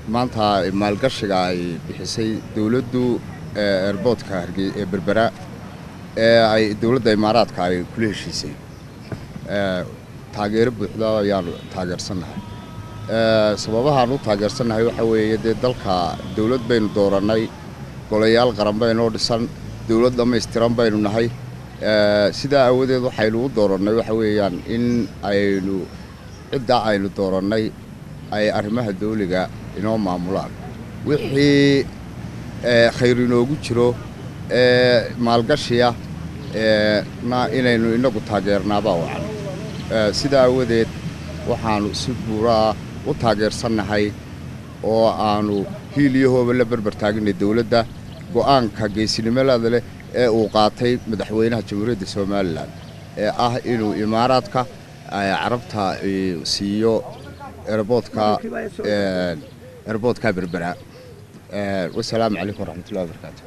maanta maalgashiga ay bixisay dawladdu airportka Hargeysa Berbera ay dawladda Imaaraadka ay kula heshiisay taageero buuxda ayaan taageersanahay sababaha aanu taageersanahay waxa weeye dalka dawlad baynu dooranay golayaal qaran baynu dhisan dawlad dhammaystiran baynu nahay sidaa awadeed waxaynu u dooranay waxa weeyaan in aynu cidda aynu dooranay ay arrimaha dawliga inoo maamulaan wixii khayr inoogu jiro maalgashiya na inaynu inagu taageernaaba wacan sidaa awadeed waxaanu si buura u taageersanahay oo aanu hiil iyo hooba la barbar taagnay dawladda go'aanka geesinimada leh ee uu qaatay madaxweynaha Jamhuuriyadda Soomaaliland ee ah inuu Imaaraadka carabta siiyo airportka Berbera. والسلام عليكم ورحمة الله وبركاته.